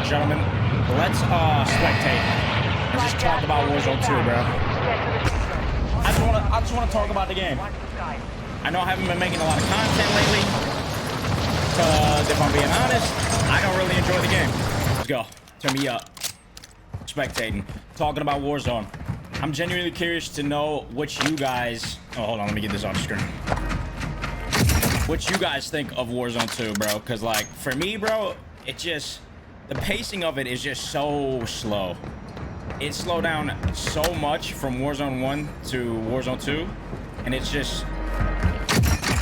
gentlemen, let's spectate and just talk about Warzone 2, bro. I just want to talk about the game. I know I haven't been making a lot of content lately, because if I'm being honest, I don't really enjoy the game. Let's go. Turn me up. Spectating. Talking about Warzone. I'm genuinely curious to know what you guys... Oh, hold on. Let me get this off screen. What you guys think of Warzone 2, bro. Because, like, for me, bro, it just... The pacing of it is just so slow. It slowed down so much from Warzone 1 to Warzone 2. And it's just...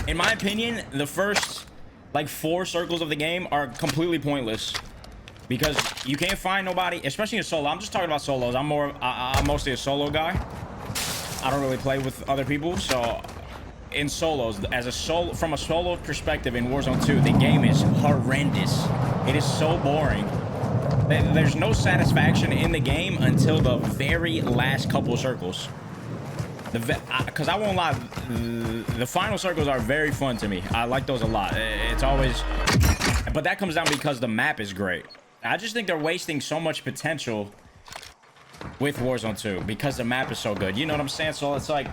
In my opinion, the first, like, 4 circles of the game are completely pointless. Because you can't find nobody, especially in solo. I'm just talking about solos. I'm mostly a solo guy. I don't really play with other people. So in solos, from a solo perspective in Warzone 2, the game is horrendous. It is so boring. There's no satisfaction in the game until the very last couple circles. Because I won't lie, the final circles are very fun to me. I like those a lot. It's always... But that comes down because the map is great. I just think they're wasting so much potential with Warzone 2 because the map is so good. You know what I'm saying? So it's like,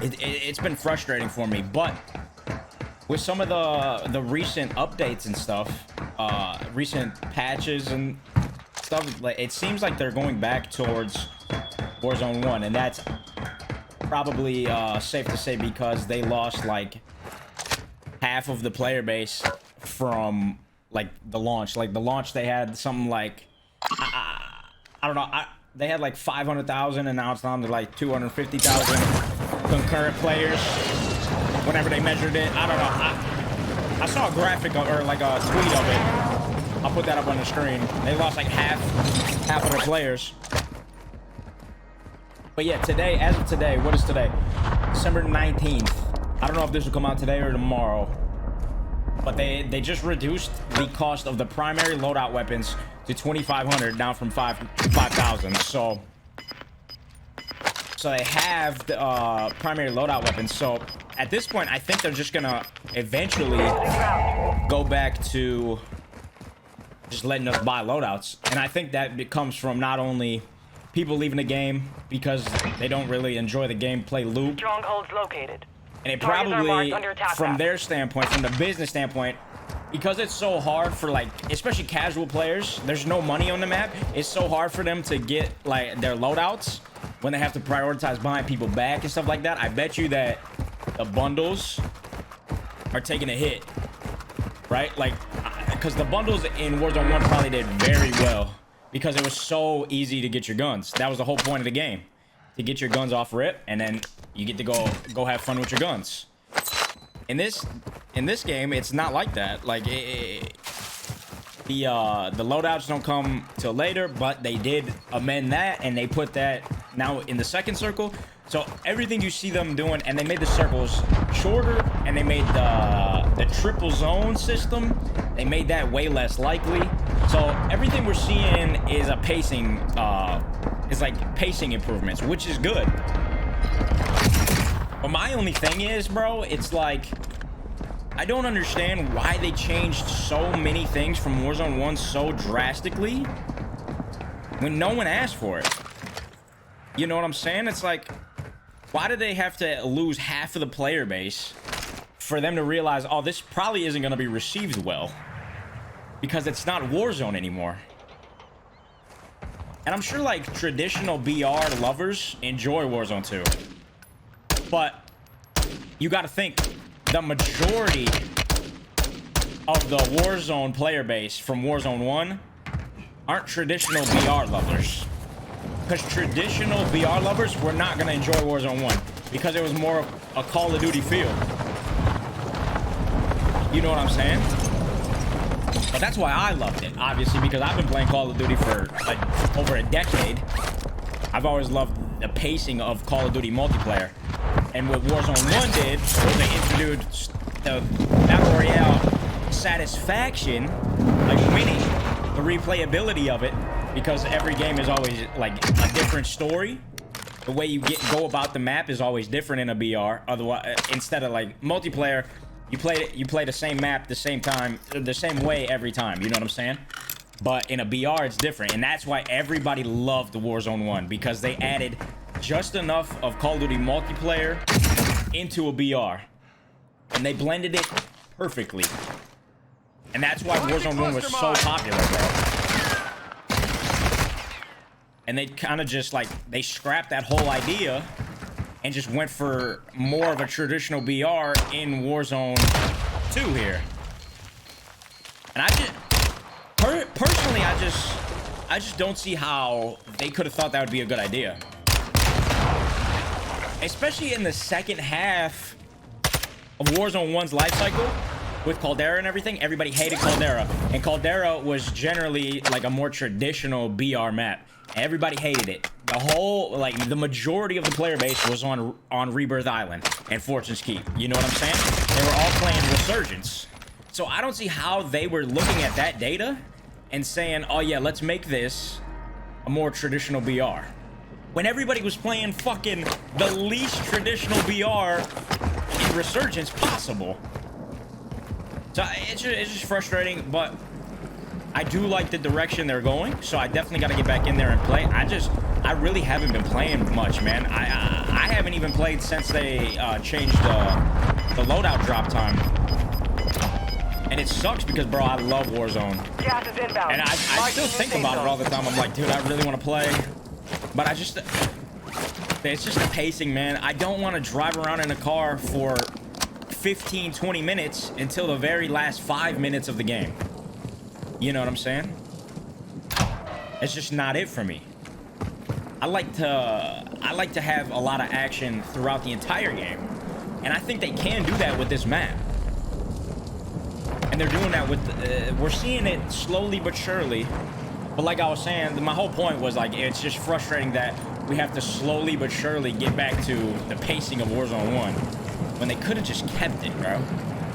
it's been frustrating for me. But with some of the recent updates and stuff, recent patches and stuff, like, it seems like they're going back towards Warzone 1. And that's probably safe to say because they lost like half of the player base from... like the launch they had something like I don't know, they had like 500,000 and now it's down to like 250,000 concurrent players whenever they measured it. I don't know, I saw a graphic or like a tweet of it. I'll put that up on the screen. They lost like half of their players. But yeah, today, as of today, what is today? December 19th. I don't know if this will come out today or tomorrow. But they just reduced the cost of the primary loadout weapons to 2,500 down from 5,000. So they have the primary loadout weapons. So at this point, I think they're just gonna eventually go back to just letting us buy loadouts. And I think that comes from not only people leaving the game because they don't really enjoy the gameplay loop. Strongholds located. And it probably, from their standpoint, from the business standpoint, because it's so hard for, like, especially casual players, there's no money on the map. It's so hard for them to get, like, their loadouts when they have to prioritize buying people back and stuff like that. I bet you that the bundles are taking a hit, right? Like, because the bundles in Warzone 1 probably did very well because it was so easy to get your guns. That was the whole point of the game, to get your guns off rip, and then you get to go have fun with your guns. In this game, it's not like that. Like the loadouts don't come till later, but they did amend that and they put that now in the second circle. So everything you see them doing, and they made the circles shorter, and they made the triple zone system. They made that way less likely. So everything we're seeing is a pacing. Is like pacing improvements, which is good. But my only thing is, bro, it's like I don't understand why they changed so many things from Warzone 1 so drastically when no one asked for it. You know what I'm saying? It's like, why did they have to lose half of the player base for them to realize, oh, this probably isn't going to be received well because it's not Warzone anymore? And I'm sure, like, traditional BR lovers enjoy Warzone 2. But you got to think, the majority of the Warzone player base from Warzone 1 aren't traditional BR lovers. Because traditional BR lovers were not going to enjoy Warzone 1 because it was more of a Call of Duty feel. You know what I'm saying? But that's why I loved it, obviously, because I've been playing Call of Duty for like over a decade. I've always loved the pacing of Call of Duty multiplayer. And what Warzone 1 did was they introduced the Battle Royale satisfaction, like winning, the replayability of it, because every game is always like a different story. The way you go about the map is always different in a BR. Otherwise, instead of like multiplayer, you play the same map the same time, the same way every time. You know what I'm saying? But in a BR, it's different. And that's why everybody loved Warzone 1, because they added just enough of Call of Duty multiplayer into a BR. And they blended it perfectly. And that's why Warzone 1 was so popular, bro. And they kind of just, like, they scrapped that whole idea and just went for more of a traditional BR in Warzone 2 here. And I just... personally, I just don't see how they could have thought that would be a good idea. Especially in the second half of Warzone 1's life cycle with Caldera and everything. Everybody hated Caldera, and Caldera was generally like a more traditional BR map. Everybody hated it. The whole, like, the majority of the player base was on Rebirth Island and Fortune's Keep. You know what I'm saying? They were all playing Resurgence. So I don't see how they were looking at that data and saying, oh yeah, let's make this a more traditional BR, when everybody was playing fucking the least traditional BR in Resurgence possible. So it's just frustrating, but I do like the direction they're going, so I definitely got to get back in there and play. I really haven't been playing much, man. I haven't even played since they changed the loadout drop time. And it sucks because, bro, I love Warzone. And I still think about it all the time. I'm like, dude, I really want to play. But it's just the pacing, man. I don't want to drive around in a car for 15, 20 minutes until the very last 5 minutes of the game. You know what I'm saying? It's just not it for me. I like to have a lot of action throughout the entire game. And I think they can do that with this map. And they're doing that with, we're seeing it slowly but surely. But like I was saying, my whole point was, like, it's just frustrating that we have to slowly but surely get back to the pacing of Warzone 1. When they could have just kept it, bro.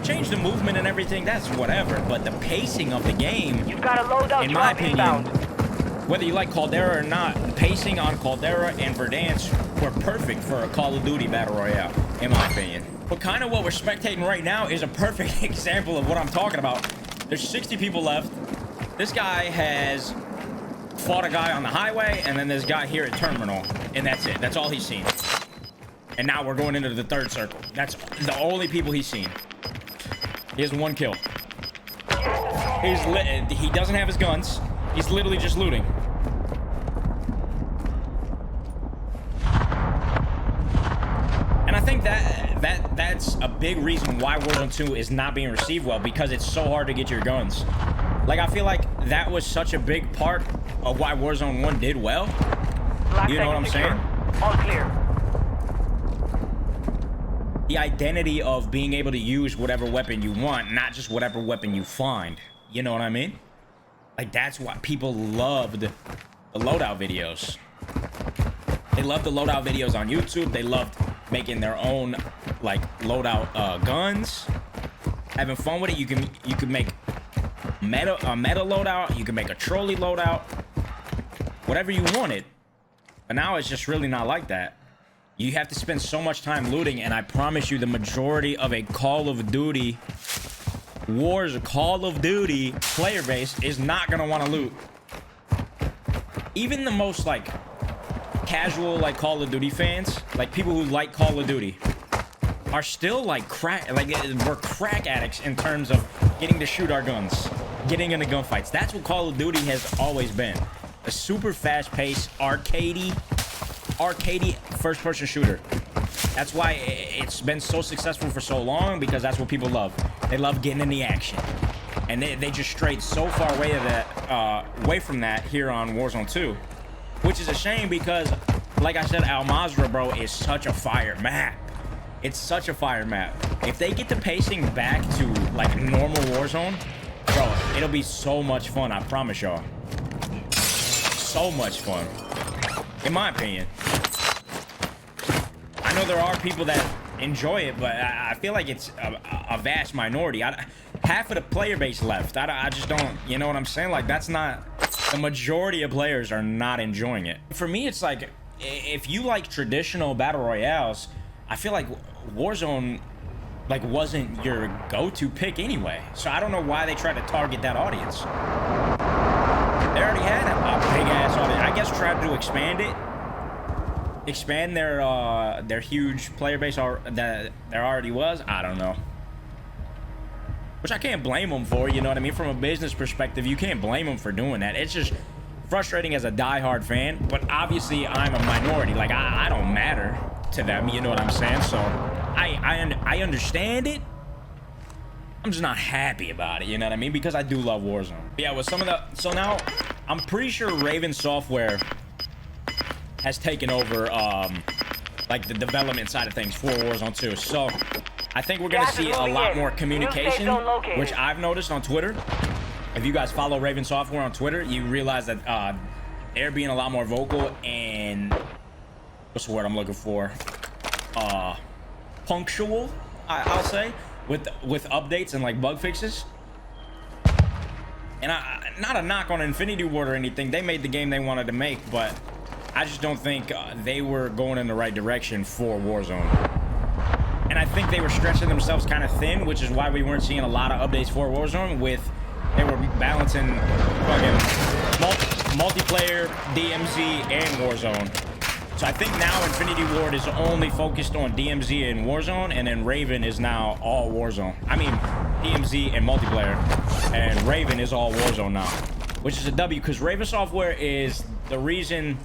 Change the movement and everything, that's whatever. But the pacing of the game, you've got a loadout, in my opinion, whether you like Caldera or not, the pacing on Caldera and Verdansk were perfect for a Call of Duty Battle Royale, in my opinion. But kind of what we're spectating right now is a perfect example of what I'm talking about. There's 60 people left. This guy has fought a guy on the highway, and then this guy here at Terminal, and that's it. That's all he's seen. And now we're going into the third circle. That's the only people he's seen. He has 1 kill. He doesn't have his guns. He's literally just looting. And I think that's a big reason why Warzone 2 is not being received well, because it's so hard to get your guns. Like, I feel like that was such a big part of why Warzone 1 did well. You know what I'm saying? All clear. The identity of being able to use whatever weapon you want, not just whatever weapon you find. You know what I mean? Like, that's why people loved the loadout videos. They loved the loadout videos on YouTube. They loved making their own, like, loadout guns. Having fun with it. You can make a meta loadout. You can make a trolley loadout. Whatever you wanted. But now it's just really not like that. You have to spend so much time looting, and I promise you the majority of a Call of Duty Call of Duty player base is not gonna want to loot. Even the most, like, casual, like, Call of Duty fans, like people who like Call of Duty, are still like we're crack addicts in terms of getting to shoot our guns, getting into gunfights. That's what Call of Duty has always been. A super fast-paced, arcadey first-person shooter. That's why it's been so successful for so long, because that's what people love. They love getting in the action. And they just strayed so far away from that here on Warzone 2. Which is a shame, because, like I said, Al Mazrah, bro, is such a fire map. It's such a fire map. If they get the pacing back to, like, normal Warzone, bro, it'll be so much fun, I promise y'all. So much fun. In my opinion. I know there are people that enjoy it, but I feel like it's a vast minority. Half of the player base left. I just don't, you know what I'm saying? Like, that's not, the majority of players are not enjoying it. For me, it's like, if you like traditional battle royales, I feel like Warzone, like, wasn't your go-to pick anyway. So I don't know why they tried to target that audience. to expand their huge player base that there already was. I don't know. Which I can't blame them for, you know what I mean? From a business perspective, you can't blame them for doing that. It's just frustrating as a diehard fan, but obviously I'm a minority. Like, I don't matter to them, you know what I'm saying? So I understand it. I'm just not happy about it, you know what I mean? Because I do love Warzone. But yeah, with some of the... So now, I'm pretty sure Raven Software has taken over, like, the development side of things for Warzone 2. So I think we're going to see a lot more communication, which I've noticed on Twitter. If you guys follow Raven Software on Twitter, you realize that they're being a lot more vocal and... What's the word I'm looking for? Punctual, I'll say, with updates and, like, bug fixes. And not a knock on Infinity Ward or anything. They made the game they wanted to make, but I just don't think they were going in the right direction for Warzone. And I think they were stretching themselves kind of thin, which is why we weren't seeing a lot of updates for Warzone. They were balancing fucking multiplayer, DMZ, and Warzone. So I think now Infinity Ward is only focused on DMZ and Warzone, and then Raven is now all Warzone. I mean, DMZ and multiplayer, and Raven is all Warzone now, which is a W, because Raven Software is the reason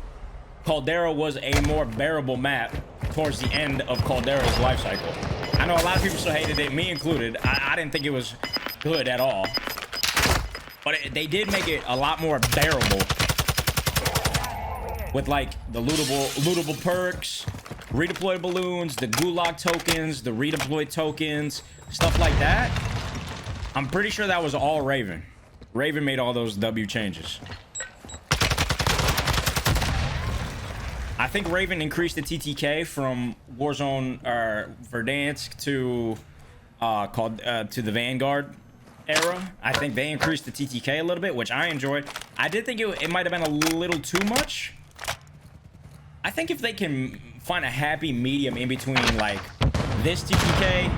Caldera was a more bearable map towards the end of Caldera's life cycle. I know a lot of people still hated it, me included. I didn't think it was good at all, but they did make it a lot more bearable. With, like, the lootable perks, redeploy balloons, the gulag tokens, the redeploy tokens, stuff like that. I'm pretty sure that was all Raven. Raven made all those W changes. I think Raven increased the TTK from Warzone or Verdansk to to the Vanguard era. I think they increased the TTK a little bit, which I enjoyed. I did think it might have been a little too much. I think if they can find a happy medium in between, like, this TTK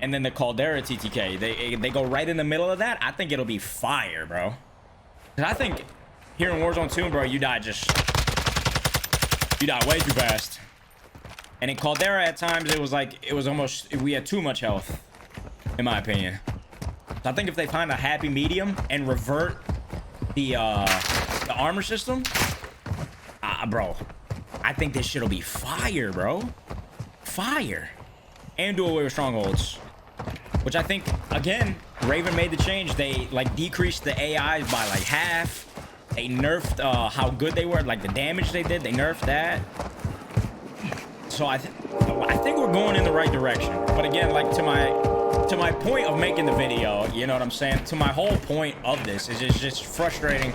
and then the Caldera TTK, they go right in the middle of that, I think it'll be fire, bro. Because I think here in Warzone 2, bro, you die way too fast. And in Caldera, at times, it was almost, we had too much health, in my opinion. So I think if they find a happy medium and revert the armor system, bro, I think this shit'll be fire, bro. Fire. And do away with strongholds. Which I think, again, Raven made the change. They, like, decreased the AIs by, like, half. They nerfed how good they were. Like, the damage they did, they nerfed that. So I think we're going in the right direction. But again, like, to my point of making the video, you know what I'm saying? To my whole point of this is it's just frustrating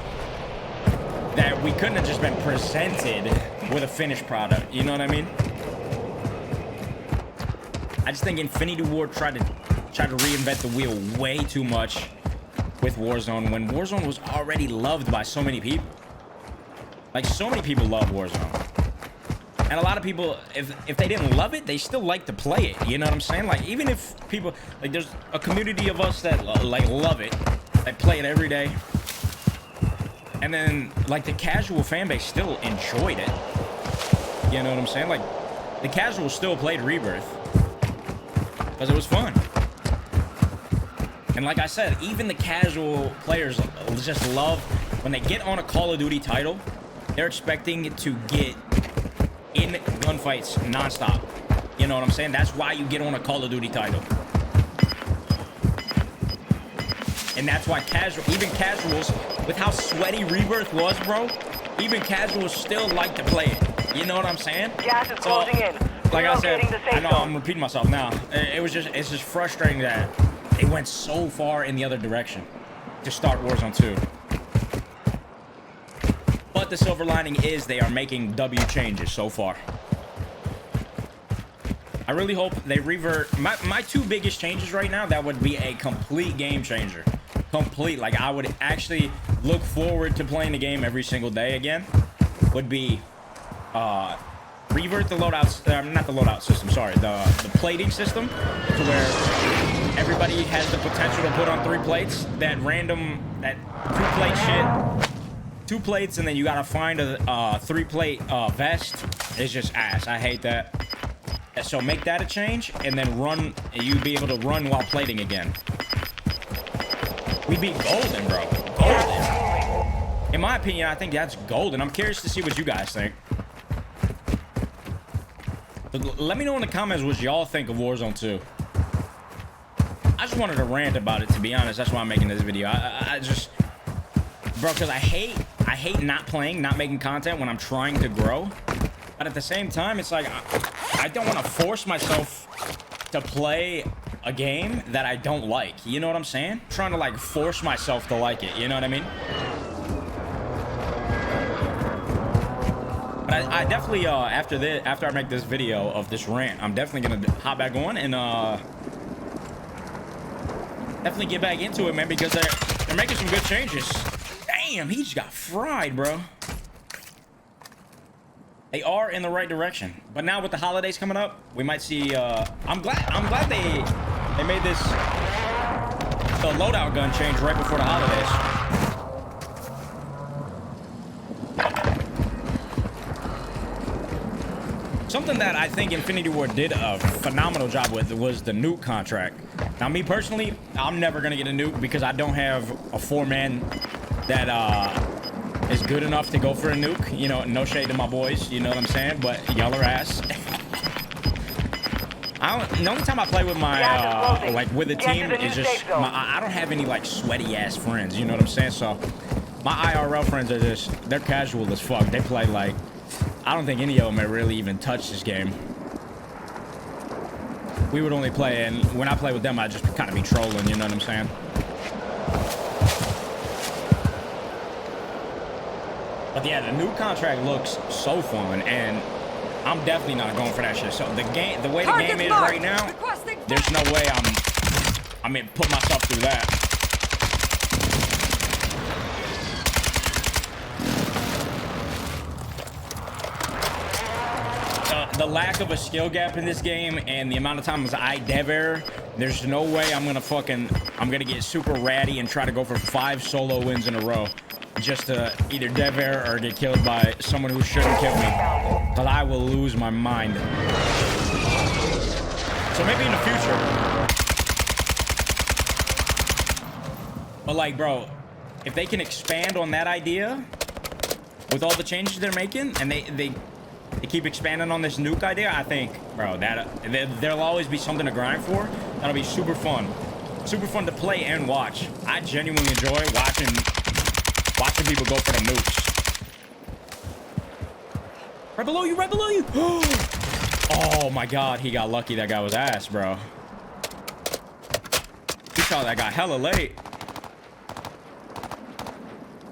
that we couldn't have just been presented with a finished product, you know what I mean? I just think Infinity Ward tried to reinvent the wheel way too much with Warzone when Warzone was already loved by so many people. Like, so many people love Warzone. And a lot of people, if they didn't love it, they still like to play it, you know what I'm saying? Like, even if people, like, there's a community of us that, like, love it, that play it every day. And then, like, the casual fan base still enjoyed it. You know what I'm saying? Like, the casual still played Rebirth. Because it was fun. And like I said, even the casual players just love, when they get on a Call of Duty title, they're expecting it to get in gunfights nonstop. You know what I'm saying? That's why you get on a Call of Duty title. And that's why even casuals, with how sweaty Rebirth was, bro, even casuals still like to play it. You know what I'm saying? Gas is closing in. Like I said, I know I'm repeating myself now. It's just frustrating that they went so far in the other direction to start Warzone 2. But the silver lining is they are making W changes so far. I really hope they revert. My two biggest changes right now, that would be a complete game changer. Complete. Like, I would actually look forward to playing the game every single day again. Would be revert the loadouts, not the loadout system, sorry, the plating system, to where everybody has the potential to put on 3 plates. That random, that 2 plates and then you gotta find a 3-plate vest is just ass. I hate that. So make that a change and then run. You'd be able to run while plating again. We'd be golden, bro. Golden. In my opinion, I think that's golden. I'm curious to see what you guys think. Let me know in the comments what y'all think of Warzone 2. I just wanted to rant about it, to be honest. That's why I'm making this video. I just, bro, because I hate not playing, not making content when I'm trying to grow. But at the same time, it's like I don't want to force myself to play a game that I don't like. You know what I'm saying? I'm trying to like force myself to like it. You know what I mean? But I definitely after I make this video of this rant, I'm definitely gonna hop back on and definitely get back into it, man, because they're making some good changes. Damn, he just got fried, bro. They are in the right direction, but now with the holidays coming up, we might see. I'm glad they made this the loadout gun change right before the holidays. Something that I think Infinity Ward did a phenomenal job with was the nuke contract. Now, me personally, I'm never gonna get a nuke because I don't have a 4-man that is good enough to go for a nuke. You know, no shade to my boys, you know what I'm saying? But y'all are ass. The only time I play with my like with a team is just I don't have any like sweaty ass friends, you know what I'm saying? So my IRL friends are just, they're casual as fuck. They play like, I don't think any of them have really even touched this game. We would only play, and when I play with them, I just kind of be trolling, you know what I'm saying? But yeah, the new contract looks so fun, and I'm definitely not going for that shit. So the way the game is right now, there's no way I'm gonna put myself through that. The lack of a skill gap in this game and the amount of times I dev error, there's no way I'm gonna get super ratty and try to go for 5 solo wins in a row just to either dev error or get killed by someone who shouldn't kill me, because I will lose my mind. So maybe in the future. But like, bro, if they can expand on that idea with all the changes they're making, and they keep expanding on this nuke idea, I think, bro, that there'll always be something to grind for. That'll be super fun to play and watch. I genuinely enjoy watching people go for the nukes. Right below you, right below you. Oh my god, he got lucky. That guy was ass, bro. He saw that guy hella late.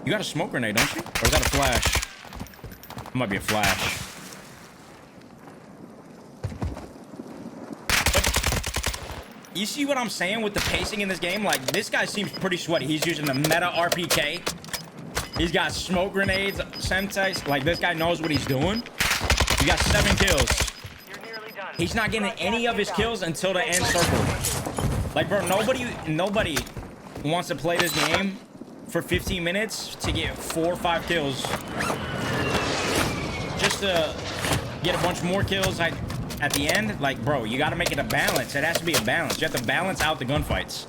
You got a smoke grenade, don't you? Or is that a flash? It might be a flash. You see what I'm saying with the pacing in this game? Like, this guy seems pretty sweaty. He's using the meta RPK. He's got smoke grenades, semtex. Like, this guy knows what he's doing. He got 7 kills. He's not getting any of his kills until the end circle. Like, bro, nobody wants to play this game for 15 minutes to get 4 or 5 kills. Just to get a bunch more kills, like, at the end. Like, bro, you gotta make it a balance. It has to be a balance. You have to balance out the gunfights.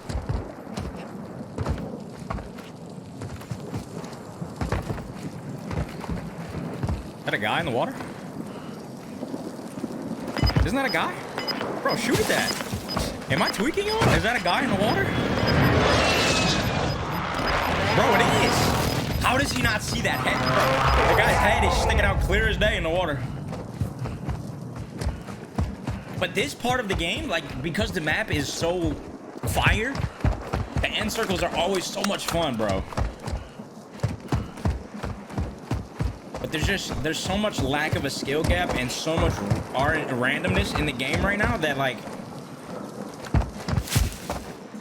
Is that a guy in the water? Isn't that a guy? Bro, shoot at that. Am I tweaking on? Is that a guy in the water? Bro, it is. How does he not see that head, bro? The guy's head is sticking out clear as day in the water. But this part of the game, like, because the map is so fire, the end circles are always so much fun, bro. But there's so much lack of a skill gap and so much randomness in the game right now that, like,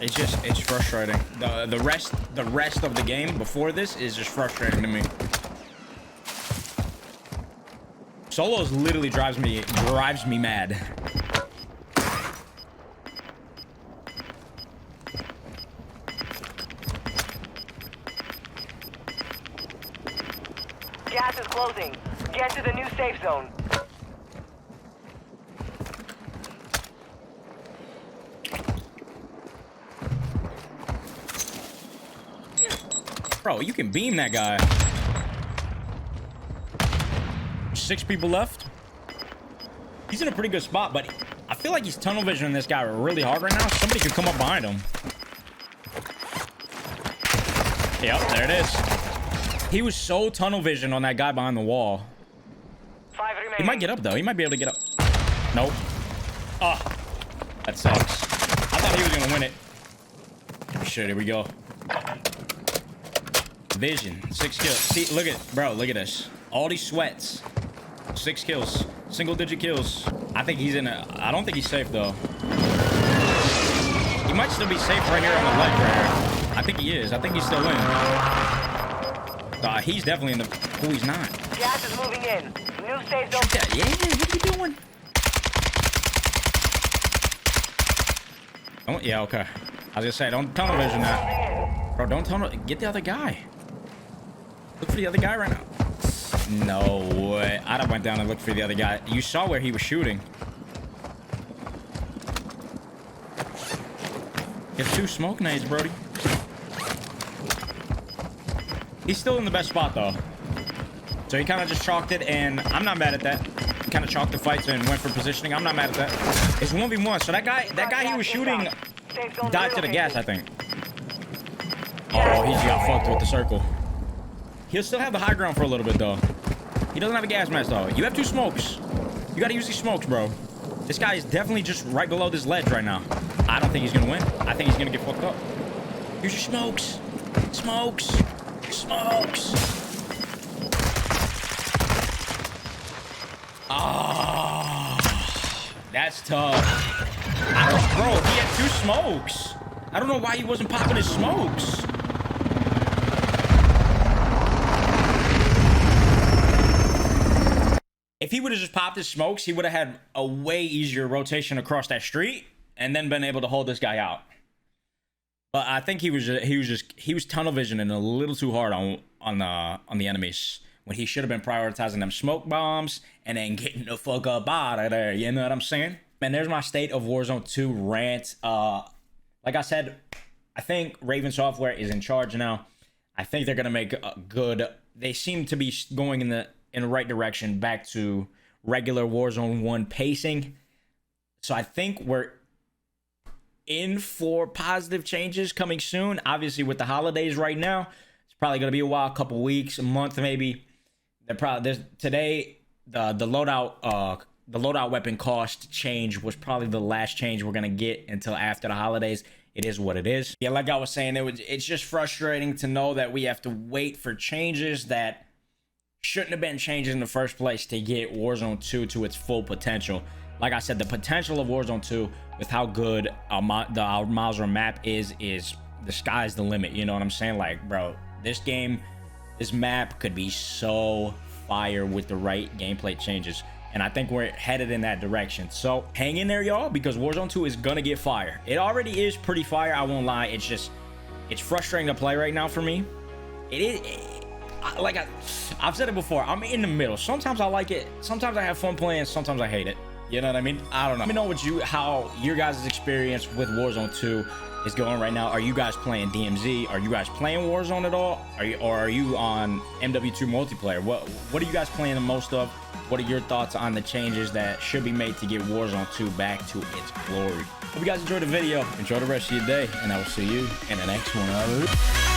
it's frustrating. The rest of the game before this is just frustrating to me. Solos literally drives me mad. Gas is closing. Get to the new safe zone. Bro, you can beam that guy. 6 people left. He's in a pretty good spot, but I feel like he's tunnel visioning this guy really hard right now. Somebody could come up behind him. Yep, there it is. He was so tunnel vision on that guy behind the wall. 5 remaining. He might get up, though. He might be able to get up. Nope. Oh, that sucks. I thought he was going to win it. Shit, here we go. Vision. 6 kills. See, look at, bro, look at this. All these sweats. 6 kills. Single-digit kills. I think he's in a... I don't think he's safe, though. He might still be safe right here on the ledge right here. I think he is. I think he's still in. He's definitely in the... Oh, he's not. Gas is moving in. New safe zone. Yeah, what are you doing? Oh, yeah, okay. I was gonna say, don't tunnel vision that. Bro, don't tunnel... Get the other guy. Look for the other guy right now. No way. I went down and looked for the other guy. You saw where he was shooting. Get 2 smoke nades, Brody. He's still in the best spot, though. So he kind of just chalked it, and I'm not mad at that. He kind of chalked the fights and went for positioning. I'm not mad at that. It's 1v1. So that guy he was shooting died to the gas, I think. Oh, he just got fucked with the circle. He'll still have the high ground for a little bit, though. He doesn't have a gas mask, though. You have 2 smokes. You gotta use these smokes, bro. This guy is definitely just right below this ledge right now. I don't think he's gonna win. I think he's gonna get fucked up. Use your smokes. Smokes. Smokes. Ah, that's tough. Bro, he had 2 smokes. I don't know why he wasn't popping his smokes. If he would have just popped his smokes, he would have had a way easier rotation across that street and then been able to hold this guy out. But I think he was tunnel visioning a little too hard on the enemies when he should have been prioritizing them smoke bombs and then getting the fuck up out of there. You know what I'm saying? Man, there's my State of Warzone 2 rant. Like I said, I think Raven Software is in charge now. I think they're gonna make a good. They seem to be going in the right direction, back to regular Warzone 1 pacing. So I think we're in for positive changes coming soon. Obviously, with the holidays right now, it's probably gonna be a while, a couple weeks, a month maybe. Today the loadout weapon cost change was probably the last change we're gonna get until after the holidays. It is what it is. Yeah, like I was saying, it's just frustrating to know that we have to wait for changes that shouldn't have been changes in the first place to get Warzone 2 to its full potential. Like I said, the potential of Warzone 2 with how good our Mauser map is the sky's the limit. You know what I'm saying? Like, bro, this map could be so fire with the right gameplay changes. And I think we're headed in that direction. So hang in there, y'all, because Warzone 2 is gonna get fire. It already is pretty fire, I won't lie. It's frustrating to play right now for me. It is. Like I've said it before, I'm in the middle. Sometimes I like it, sometimes I have fun playing, sometimes I hate it. You know what I mean? I don't know. Let me know how your guys' experience with Warzone 2 is going right now. Are you guys playing DMZ? Are you guys playing Warzone at all? Are you on MW2 multiplayer? What are you guys playing the most of? What are your thoughts on the changes that should be made to get Warzone 2 back to its glory? Hope you guys enjoyed the video. Enjoy the rest of your day, and I will see you in the next one.